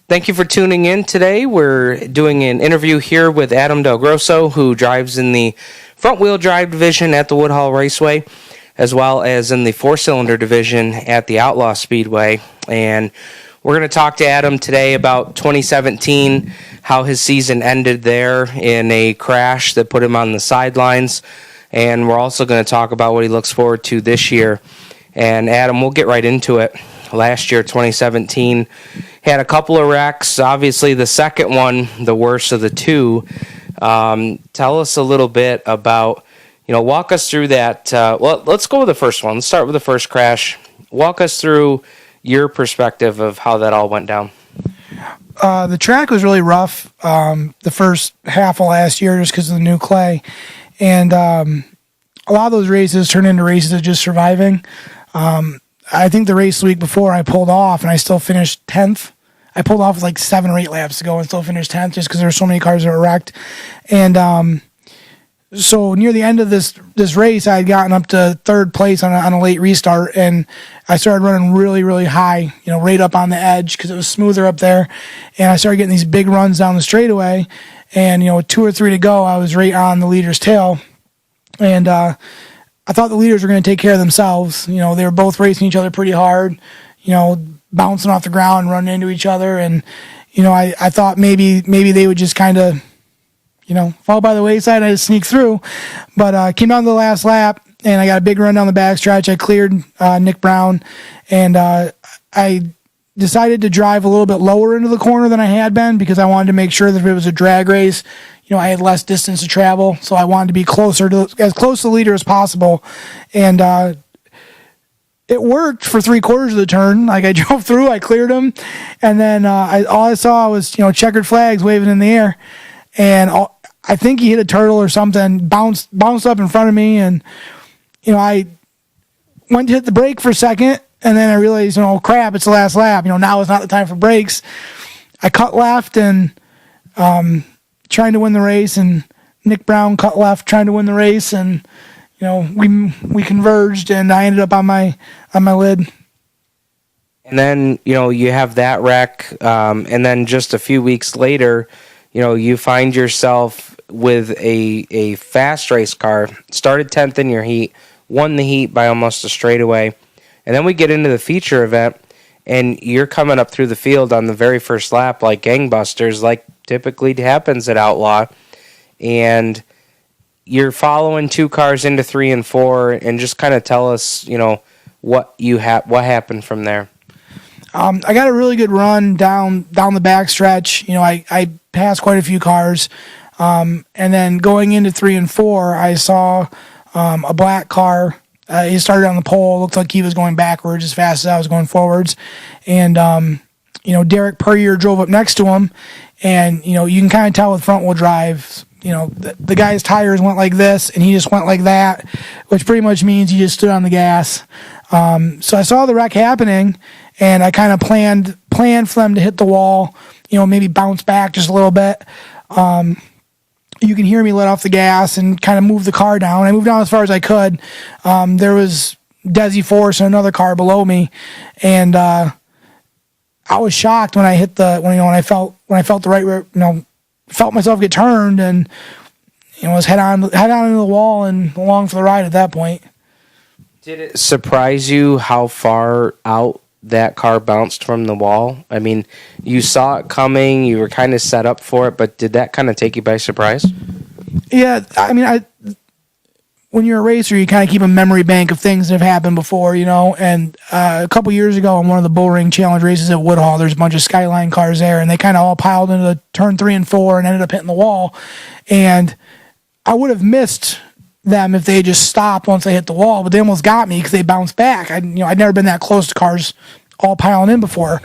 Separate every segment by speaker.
Speaker 1: Thank you for tuning in today. We're doing an interview here with Adam Del Grosso, who drives in the front-wheel drive division at the Woodhull Raceway, as well as in the four-cylinder division at the Outlaw Speedway. And we're going to talk to Adam today about 2017, how his season ended there in a crash that put him on the sidelines. And we're also going to talk about what he looks forward to this year. And Adam, we'll get right into it. Last year, 2017, had a couple of wrecks. Obviously, the second one, the worst of the two. Tell us a little bit about, walk us through that. Let's go with the first one. Let's start with the first crash. Walk us through your perspective of how that all went down.
Speaker 2: The track was really rough the first half of last year just because of the new clay. And a lot of those races turned into races of just surviving. I think the race the week before I pulled off and I still finished 10th. I pulled off with like 7 or 8 laps to go and still finished 10th just because there were so many cars that were wrecked. And so near the end of this race, I had gotten up to 3rd place on a late restart, and I started running really, really high, right up on the edge because it was smoother up there. And I started getting these big runs down the straightaway. And, with 2 or 3 to go, I was right on the leader's tail. And I thought the leaders were going to take care of themselves. They were both racing each other pretty hard, bouncing off the ground and running into each other. And, I thought maybe they would just kind of, fall by the wayside. I just sneak through. But came down to the last lap, and I got a big run down the backstretch. I cleared Nick Brown, and I decided to drive a little bit lower into the corner than I had been because I wanted to make sure that if it was a drag race, I had less distance to travel, so I wanted to be as close to the leader as possible. And it worked for 3/4 of the turn. Like, I drove through, I cleared him, and then all I saw was, checkered flags waving in the air. And I think he hit a turtle or something, bounced up in front of me, and, I went to hit the brake for a second, and then I realized, oh, crap, it's the last lap. Now is not the time for brakes. I cut left and trying to win the race, and Nick Brown cut left trying to win the race, and we converged, and I ended up on my lid.
Speaker 1: And then you have that wreck, and then just a few weeks later, you find yourself with a fast race car. Started 10th in your heat, won the heat by almost a straightaway, and then we get into the feature event, and you're coming up through the field on the very first lap like gangbusters, like typically happens at Outlaw, and you're following 2 cars into 3 and 4, and just kind of tell us, what happened from there.
Speaker 2: I got a really good run down the backstretch. I passed quite a few cars, and then going into 3 and 4, I saw a black car. He started on the pole. Looked like he was going backwards as fast as I was going forwards, and Derek Purrier drove up next to him. And, you can kind of tell with front-wheel drive, the guy's tires went like this, and he just went like that, which pretty much means he just stood on the gas. So I saw the wreck happening, and I kind of planned for them to hit the wall, maybe bounce back just a little bit. You can hear me let off the gas and kind of move the car down. I moved down as far as I could. There was Desi Force and another car below me, and I was shocked when I hit when I felt the right, felt myself get turned, and was head on into the wall and along for the ride at that point.
Speaker 1: Did it surprise you how far out that car bounced from the wall? I mean, you saw it coming, you were kind of set up for it, but did that kind of take you by surprise?
Speaker 2: Yeah, I mean, when you're a racer, you kind of keep a memory bank of things that have happened before, and a couple years ago on one of the Bull Ring Challenge races at Woodhull, there's a bunch of Skyline cars there, and they kind of all piled into the turn 3 and 4 and ended up hitting the wall. And I would have missed them if they just stopped once they hit the wall, but they almost got me because they bounced back. I'd never been that close to cars all piling in before.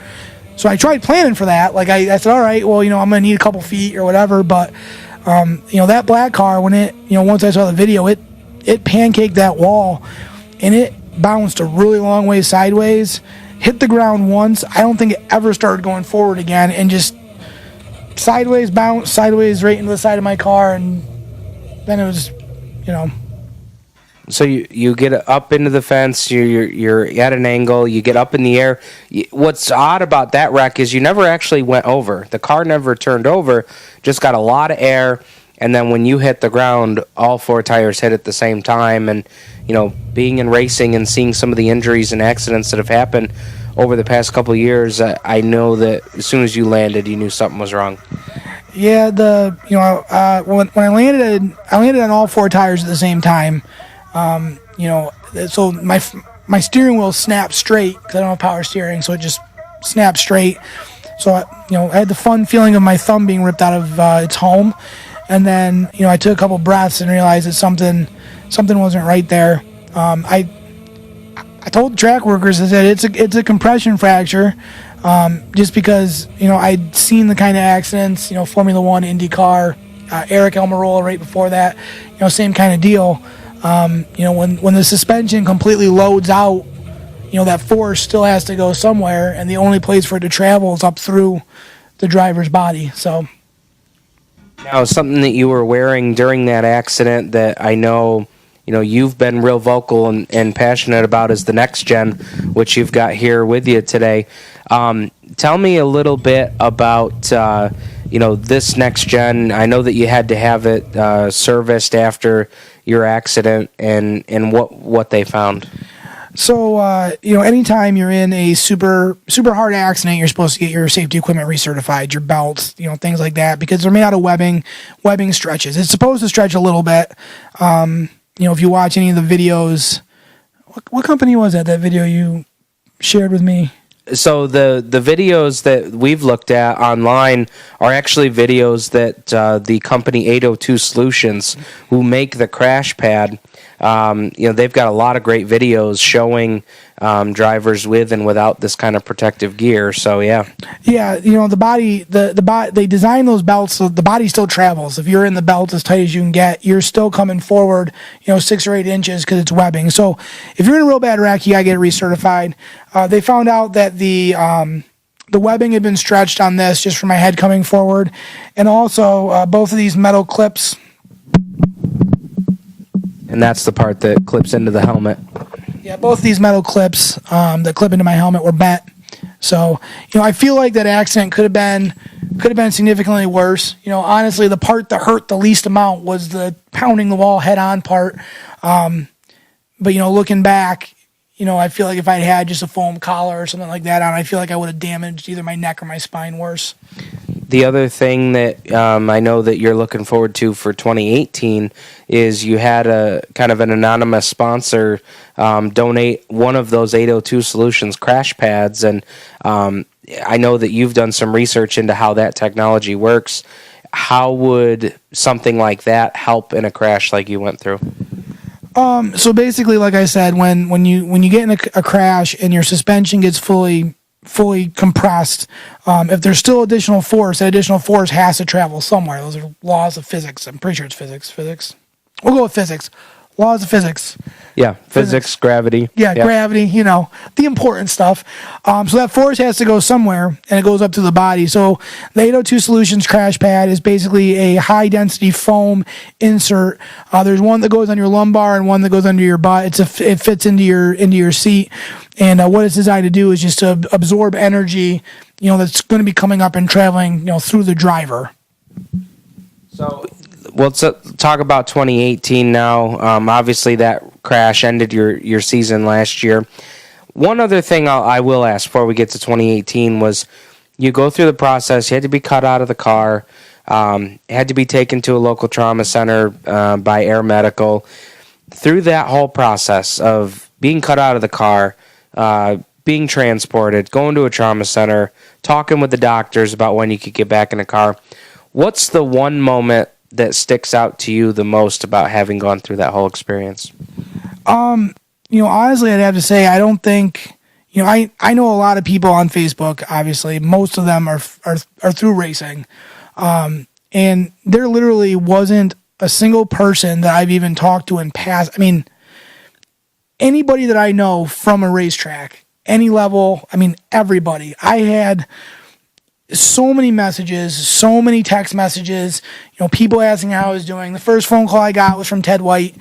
Speaker 2: So I tried planning for that. Like, I said, all right, well, I'm going to need a couple feet or whatever, but, that black car, when it, once I saw the video, it pancaked that wall, and it bounced a really long way sideways, hit the ground once. I don't think it ever started going forward again, and just sideways bounced, sideways right into the side of my car, and then it was,
Speaker 1: So you get up into the fence, you're at an angle, you get up in the air. What's odd about that wreck is you never actually went over. The car never turned over, just got a lot of air, and then when you hit the ground, all four tires hit at the same time. And being in racing and seeing some of the injuries and accidents that have happened over the past couple of years, I know that as soon as you landed, you knew something was wrong.
Speaker 2: Yeah, when I landed on all four tires at the same time. So my steering wheel snapped straight because I don't have power steering, so it just snapped straight. So I had the fun feeling of my thumb being ripped out of its home, and then I took a couple breaths and realized that something wasn't right there. I told the track workers, I said it's a compression fracture, just because I'd seen the kind of accidents, Formula One, IndyCar, Eric Almirola right before that, same kind of deal. When the suspension completely loads out, that force still has to go somewhere, and the only place for it to travel is up through the driver's body. So
Speaker 1: now, something that you were wearing during that accident that I know, you've been real vocal and passionate about is the Next Gen, which you've got here with you today. Tell me a little bit about this Next Gen. I know that you had to have it serviced after your accident, and what they found.
Speaker 2: So, anytime you're in a super hard accident, you're supposed to get your safety equipment recertified, your belts, things like that, because they're made out of webbing. Webbing stretches. It's supposed to stretch a little bit. If you watch any of the videos, what company was that video you shared with me?
Speaker 1: So the videos that we've looked at online are actually videos that the company 802 Solutions, who make the crash pad, they've got a lot of great videos showing drivers with and without this kind of protective gear. So yeah,
Speaker 2: the body, they design those belts so the body still travels. If you're in the belt as tight as you can get, you're still coming forward 6 or 8 inches because it's webbing. So if you're in a real bad wreck, you gotta get it recertified. They found out that the webbing had been stretched on this just from my head coming forward, and also both of these metal clips.
Speaker 1: And that's the part that clips into the helmet.
Speaker 2: Yeah, both these metal clips that clip into my helmet were bent. So, I feel like that accident could have been significantly worse. Honestly, the part that hurt the least amount was the pounding the wall head on part. But looking back, I feel like if I'd had just a foam collar or something like that on, I feel like I would have damaged either my neck or my spine worse.
Speaker 1: The other thing that I know that you're looking forward to for 2018 is you had a kind of an anonymous sponsor donate one of those 802 Solutions crash pads, and I know that you've done some research into how that technology works. How would something like that help in a crash like you went through?
Speaker 2: So basically, like I said, when you get in a crash and your suspension gets fully compressed, if there's still additional force, that additional force has to travel somewhere. Those are laws of physics. I'm pretty sure it's physics. We'll go with physics. Laws of physics.
Speaker 1: Yeah, physics, gravity.
Speaker 2: Yeah, gravity, the important stuff. So that force has to go somewhere, and it goes up to the body. So the 802 Solutions crash pad is basically a high-density foam insert. There's one that goes on your lumbar and one that goes under your butt. It fits into your seat. And what it's designed to do is just to absorb energy, that's going to be coming up and traveling, through the driver.
Speaker 1: So let's talk about 2018 now. Obviously, that crash ended your season last year. One other thing I will ask before we get to 2018 was you go through the process. You had to be cut out of the car. Had to be taken to a local trauma center by Air Medical. Through that whole process of being cut out of the car, being transported, going to a trauma center, talking with the doctors about when you could get back in the car, what's the one moment that sticks out to you the most about having gone through that whole experience?
Speaker 2: Honestly, I'd have to say I don't think, I know a lot of people on Facebook. Obviously, most of them are through racing, and there literally wasn't a single person that I've even talked to in past. I mean, anybody that I know from a racetrack, any level. I mean, everybody. I had so many messages, so many text messages, people asking how I was doing. The first phone call I got was from Ted White.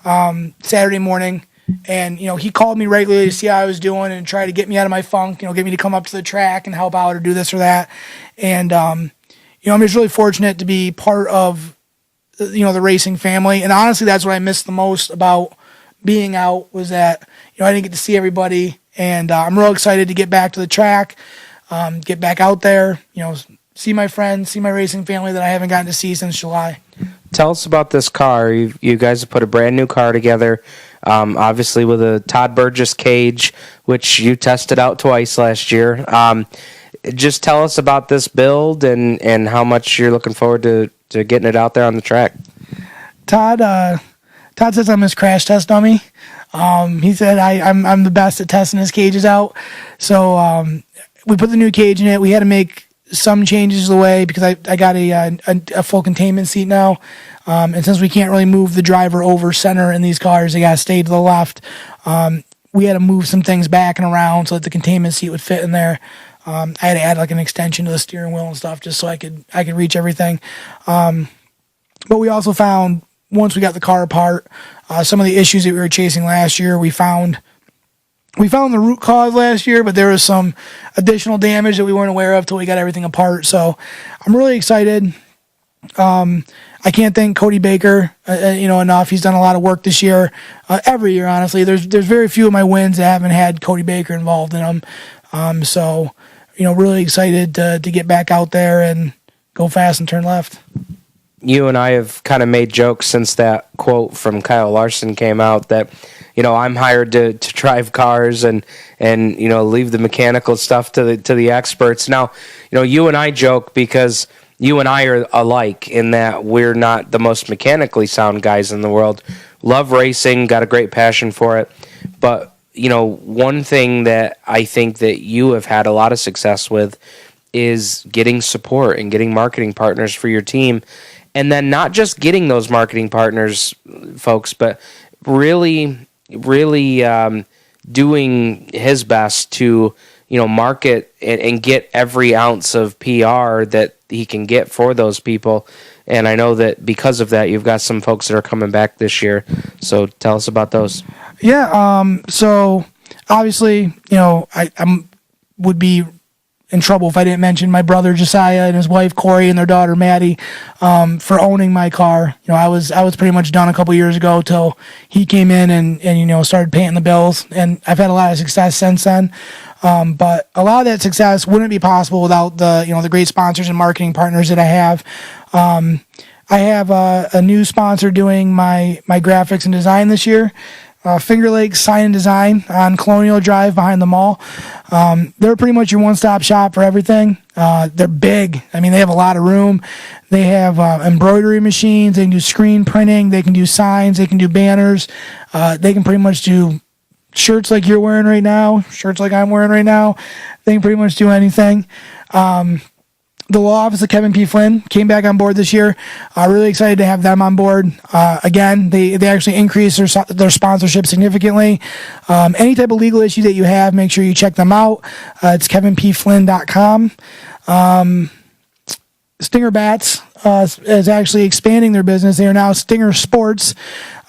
Speaker 2: Saturday morning. And, he called me regularly to see how I was doing and try to get me out of my funk, get me to come up to the track and help out or do this or that. And, I'm just really fortunate to be part of, the racing family. And honestly, that's what I missed the most about being out was that, I didn't get to see everybody. And I'm real excited to get back to the track, get back out there, see my friends, see my racing family that I haven't gotten to see since July.
Speaker 1: Tell us about this car. You guys have put a brand new car together, obviously with a Todd Burgess cage, which you tested out twice last year. Just tell us about this build and how much you're looking forward to getting it out there on the track.
Speaker 2: Todd says I'm his crash test dummy. He said I'm the best at testing his cages out. So we put the new cage in it. We had to make some changes the way because I got a full containment seat now. And since we can't really move the driver over center in these cars, they got to stay to the left. We had to move some things back and around so that the containment seat would fit in there. I had to add like an extension to the steering wheel and stuff just so I could reach everything. But we also found once we got the car apart, some of the issues that we were chasing last year, we found the root cause last year, but there was some additional damage that we weren't aware of till we got everything apart. So I'm really excited. I can't thank Cody Baker, enough. He's done a lot of work this year, every year, honestly. There's very few of my wins that haven't had Cody Baker involved in them. So, really excited to get back out there and go fast and turn left.
Speaker 1: You and I have kind of made jokes since that quote from Kyle Larson came out that, I'm hired to drive cars and leave the mechanical stuff to the experts. Now, you and I joke because you and I are alike in that we're not the most mechanically sound guys in the world. Love racing, got a great passion for it. But, one thing that I think that you have had a lot of success with is getting support and getting marketing partners for your team. And then not just getting those marketing partners, folks, but really doing his best to, market and get every ounce of PR that he can get for those people. And I know that because of that, you've got some folks that are coming back this year. So tell us about those.
Speaker 2: Yeah. So obviously, I would be in trouble if I didn't mention my brother Josiah and his wife Corey and their daughter Maddie for owning my car. I was pretty much done a couple years ago till he came in and started paying the bills, and I've had a lot of success since then. But a lot of that success wouldn't be possible without the great sponsors and marketing partners that I have. I have a new sponsor doing my graphics and design this year. Finger Lakes Sign and Design on Colonial Drive behind the mall. They're pretty much your one-stop shop for everything. They're big. I mean, they have a lot of room. They have embroidery machines. They can do screen printing. They can do signs. They can do banners. They can pretty much do shirts like you're wearing right now, shirts like I'm wearing right now. They can pretty much do anything. The law office of Kevin P. Flynn came back on board this year. Really excited to have them on board. Again, they actually increased their sponsorship significantly. Any type of legal issue that you have, make sure you check them out. It's kevinpflynn.com. Stinger Bats is actually expanding their business. They are now Stinger Sports.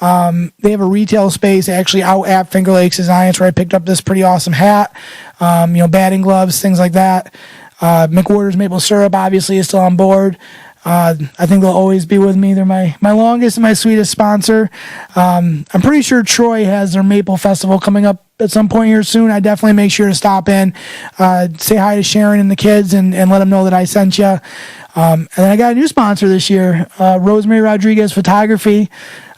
Speaker 2: They have a retail space actually out at Finger Lakes Design. It's where I picked up this pretty awesome hat, batting gloves, things like that. McWhorter's Maple Syrup obviously is still on board. I think they'll always be with me. They're my longest and my sweetest sponsor. I'm pretty sure Troy has their Maple Festival coming up at some point here soon. I definitely make sure to stop in, say hi to Sharon and the kids and let them know that I sent you. And then I got a new sponsor this year, Rosemary Rodriguez Photography.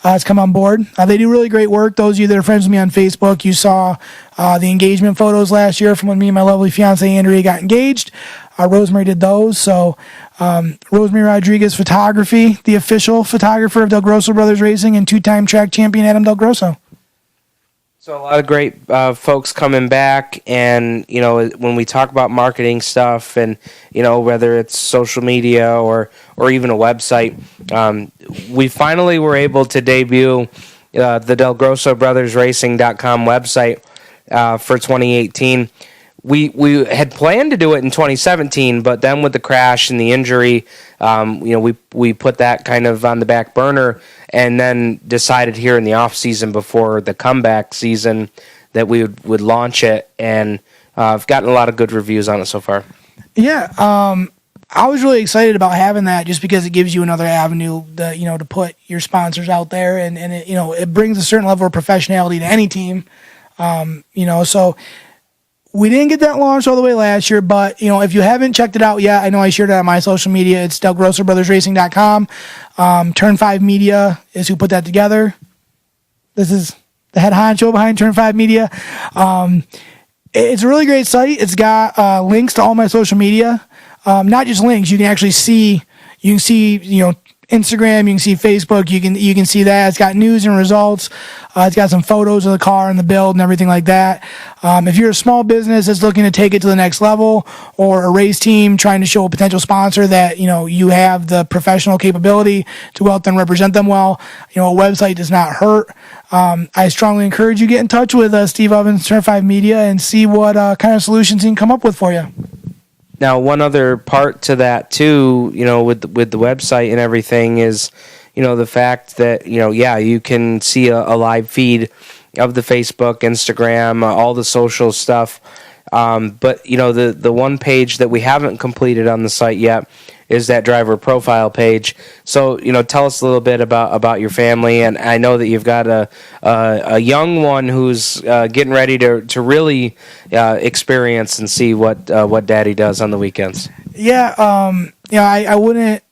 Speaker 2: Has come on board. They do really great work. Those of you that are friends with me on Facebook, you saw the engagement photos last year from when me and my lovely fiance Andrea got engaged. Rosemary did those. So Rosemary Rodriguez Photography, the official photographer of Del Grosso Brothers Racing, and two-time track champion Adam Del Grosso.
Speaker 1: So a lot of great folks coming back, and when we talk about marketing stuff, and whether it's social media or even a website, we finally were able to debut the Del Grosso Brothers Racing.com website for 2018. We had planned to do it in 2017, but then with the crash and the injury, we put that kind of on the back burner. and then decided here in the off season before the comeback season that we would launch it, and I've gotten a lot of good reviews on it so far.
Speaker 2: Yeah, I was really excited about having that just because it gives you another avenue that, to put your sponsors out there, and it, it brings a certain level of professionality to any team. So we didn't get that launched all the way last year, but, if you haven't checked it out yet, I know I shared it on my social media. It's DelGrossoBrothersRacing.com. Turn 5 Media is who put that together. This is the head honcho behind Turn 5 Media. It's a really great site. It's got links to all my social media. Not just links. You can actually see. You can see. Instagram. You can see Facebook. You can see that. It's got news and results. It's got some photos of the car and the build and everything like that. If you're a small business that's looking to take it to the next level, or a race team trying to show a potential sponsor that you have the professional capability to go out there and represent them well, a website does not hurt. I strongly encourage you to get in touch with Steve Ovens, Turn 5 Media, and see what kind of solutions he can come up with for you.
Speaker 1: Now, one other part to that too, with the website and everything is, the fact that you can see a live feed of the Facebook, Instagram, all the social stuff. But the one page that we haven't completed on the site yet is that driver profile page. So, tell us a little bit about your family. And I know that you've got a young one who's getting ready to really experience and see what Daddy does on the weekends.
Speaker 2: Yeah, I wouldn't,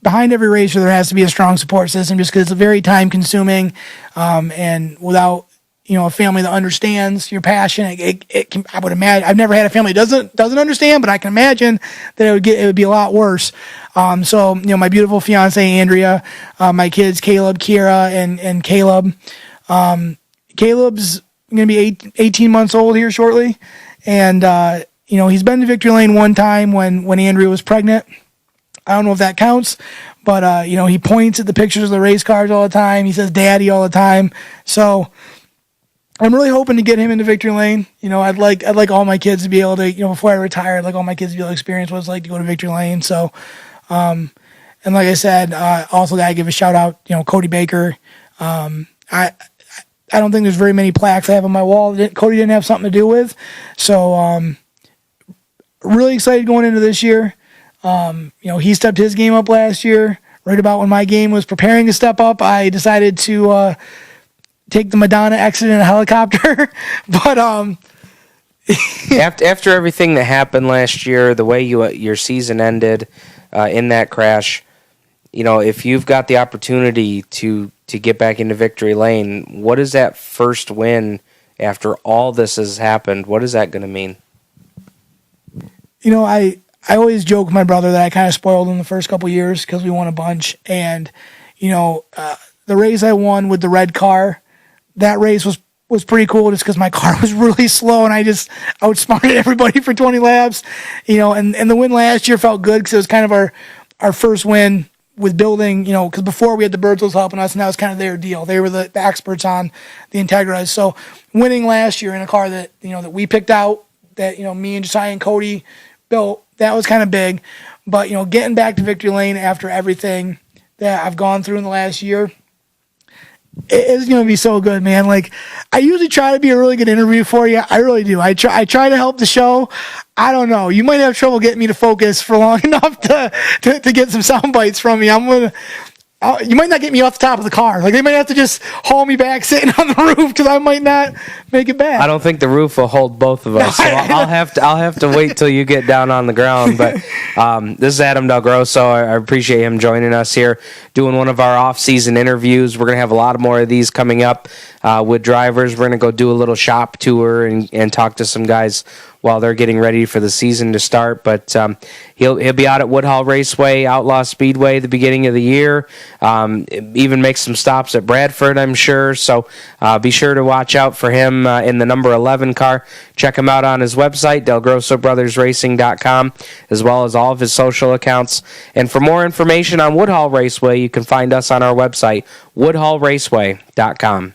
Speaker 2: behind every racer there has to be a strong support system, just because it's very time consuming, and without a family that understands your passion, it can, I would imagine. I've never had a family that doesn't understand, but I can imagine that it would be a lot worse. So my beautiful fiance Andrea, my kids Caleb, Kiera, and Caleb. Caleb's going to be 18 months old here shortly, and he's been to Victory Lane one time when Andrea was pregnant. I don't know if that counts, but he points at the pictures of the race cars all the time. He says "Daddy" all the time. So I'm really hoping to get him into Victory Lane. I'd like all my kids to be able to, before I retire, I'd like all my kids to be able to experience what it's like to go to Victory Lane. So, and like I said, also gotta give a shout out, Cody Baker. I don't think there's very many plaques I have on my wall that Cody didn't have something to do with. So, really excited going into this year. He stepped his game up last year. Right about when my game was preparing to step up, I decided to take the Madonna exit in a helicopter. But
Speaker 1: after everything that happened last year, the way your season ended in that crash, if you've got the opportunity to get back into Victory Lane, what is that first win after all this has happened? What is that going to mean?
Speaker 2: I always joke with my brother that I kind of spoiled him the first couple of years because we won a bunch. And, the race I won with the red car, that race was pretty cool just because my car was really slow and I outsmarted everybody for 20 laps, and the win last year felt good because it was kind of our first win with building, because before we had the Birdswells helping us, and that was kind of their deal. They were the experts on the Integra. So winning last year in a car that, that we picked out, that, me and Josiah and Cody built, that was kind of big. But, getting back to Victory Lane after everything that I've gone through in the last year, it's going to be so good, man. Like, I usually try to be a really good interview for you. I really do. I try to help the show. I don't know. You might have trouble getting me to focus for long enough to get some sound bites from me. You might not get me off the top of the car. Like, they might have to just haul me back sitting on the roof because I might not make it back.
Speaker 1: I don't think the roof will hold both of us. So I'll have to wait till you get down on the ground. But this is Adam Del Grosso. I appreciate him joining us here, doing one of our off-season interviews. We're going to have a lot more of these coming up with drivers. We're going to go do a little shop tour and talk to some guys while they're getting ready for the season to start. But he'll be out at Woodhull Raceway, Outlaw Speedway, the beginning of the year. Even make some stops at Bradford, I'm sure. So be sure to watch out for him in the number 11 car. Check him out on his website, DelGrossoBrothersRacing.com, as well as all of his social accounts. And for more information on Woodhull Raceway, you can find us on our website, WoodhullRaceway.com.